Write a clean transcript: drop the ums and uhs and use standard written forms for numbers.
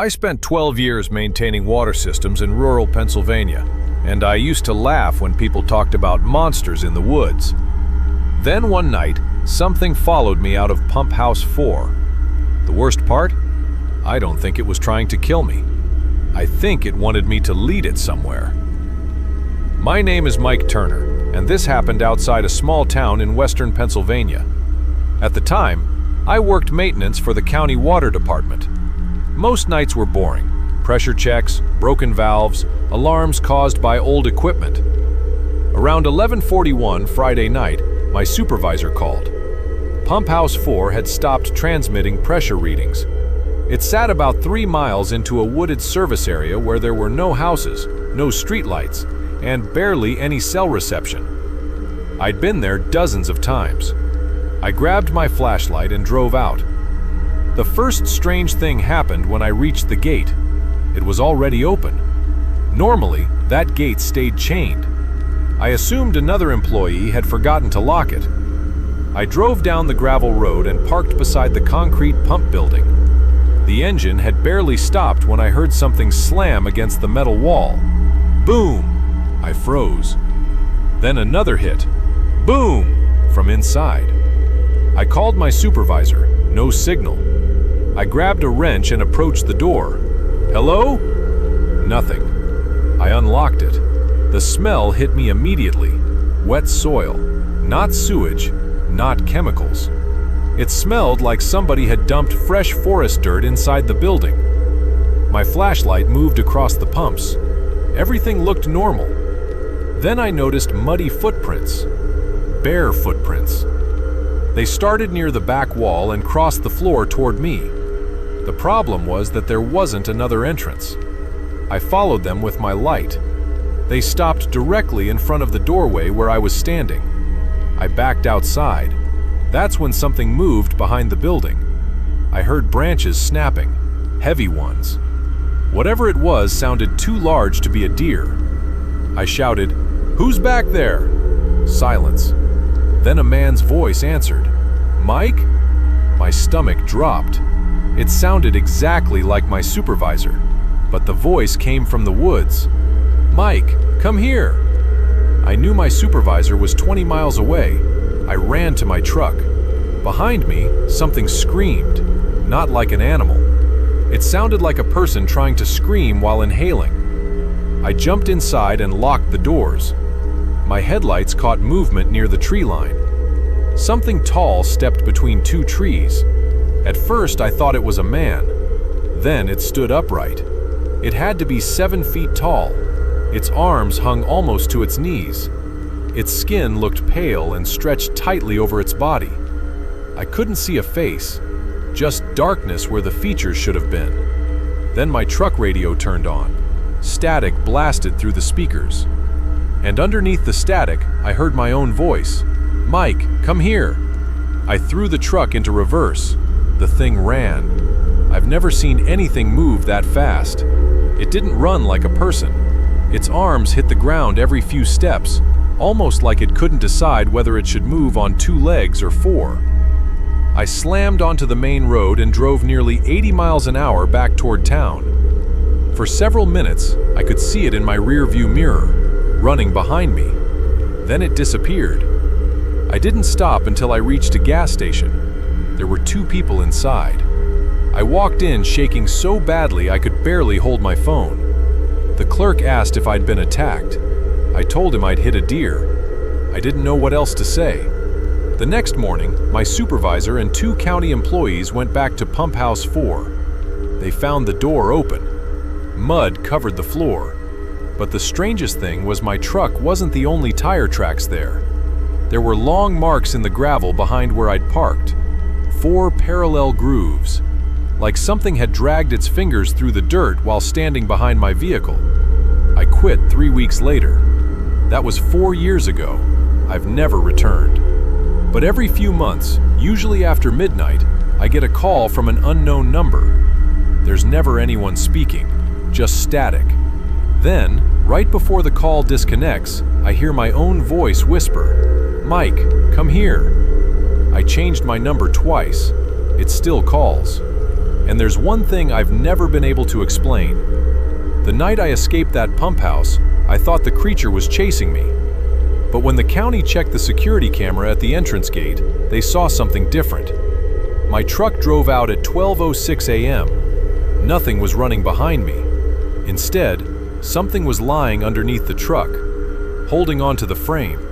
I spent 12 years maintaining water systems in rural Pennsylvania, and I used to laugh when people talked about monsters in the woods. Then one night, something followed me out of Pump House 4. The worst part? I don't think it was trying to kill me. I think it wanted me to lead it somewhere. My name is Mike Turner, and this happened outside a small town in western Pennsylvania. At the time, I worked maintenance for the county water department. Most nights were boring. Pressure checks, broken valves, alarms caused by old equipment. Around 11:41 Friday night, my supervisor called. Pump House 4 had stopped transmitting pressure readings. It sat about 3 miles into a wooded service area where there were no houses, no streetlights, and barely any cell reception. I'd been there dozens of times. I grabbed my flashlight and drove out. The first strange thing happened when I reached the gate. It was already open. Normally, that gate stayed chained. I assumed another employee had forgotten to lock it. I drove down the gravel road and parked beside the concrete pump building. The engine had barely stopped when I heard something slam against the metal wall. Boom! I froze. Then another hit. Boom! From inside. I called my supervisor. No signal. I grabbed a wrench and approached the door. Hello? Nothing. I unlocked it. The smell hit me immediately. Wet soil. Not sewage. Not chemicals. It smelled like somebody had dumped fresh forest dirt inside the building. My flashlight moved across the pumps. Everything looked normal. Then I noticed muddy footprints. Bare footprints. They started near the back wall and crossed the floor toward me. The problem was that there wasn't another entrance. I followed them with my light. They stopped directly in front of the doorway where I was standing. I backed outside. That's when something moved behind the building. I heard branches snapping, heavy ones. Whatever it was sounded too large to be a deer. I shouted, "Who's back there?" Silence. Then a man's voice answered, "Mike?" My stomach dropped. It sounded exactly like my supervisor, but the voice came from the woods. "Mike, come here." I knew my supervisor was 20 miles away. I ran to my truck. Behind me, something screamed, not like an animal. It sounded like a person trying to scream while inhaling. I jumped inside and locked the doors. My headlights caught movement near the tree line. Something tall stepped between 2 trees. At first, I thought it was a man. Then it stood upright. It had to be 7 feet tall. Its arms hung almost to its knees. Its skin looked pale and stretched tightly over its body. I couldn't see a face, just darkness where the features should have been. Then my truck radio turned on. Static blasted through the speakers. And underneath the static, I heard my own voice. "Mike, come here." I threw the truck into reverse. The thing ran. I've never seen anything move that fast. It didn't run like a person. Its arms hit the ground every few steps, almost like it couldn't decide whether it should move on 2 legs or 4. I slammed onto the main road and drove nearly 80 miles an hour back toward town. For several minutes, I could see it in my rear-view mirror, running behind me. Then it disappeared. I didn't stop until I reached a gas station. There were 2 people inside. I walked in shaking so badly I could barely hold my phone. The clerk asked if I'd been attacked. I told him I'd hit a deer. I didn't know what else to say. The next morning, my supervisor and 2 county employees went back to Pump House 4. They found the door open. Mud covered the floor. But the strangest thing was my truck wasn't the only tire tracks there. There were long marks in the gravel behind where I'd parked. 4 parallel grooves, like something had dragged its fingers through the dirt while standing behind my vehicle. I quit 3 weeks later. That was 4 years ago. I've never returned. But every few months, usually after midnight, I get a call from an unknown number. There's never anyone speaking, just static. Then, right before the call disconnects, I hear my own voice whisper, "Mike, come here." I changed my number twice. It still calls. And there's one thing I've never been able to explain. The night I escaped that pump house, I thought the creature was chasing me. But when the county checked the security camera at the entrance gate, they saw something different. My truck drove out at 12:06 a.m. Nothing was running behind me. Instead, something was lying underneath the truck, holding onto the frame.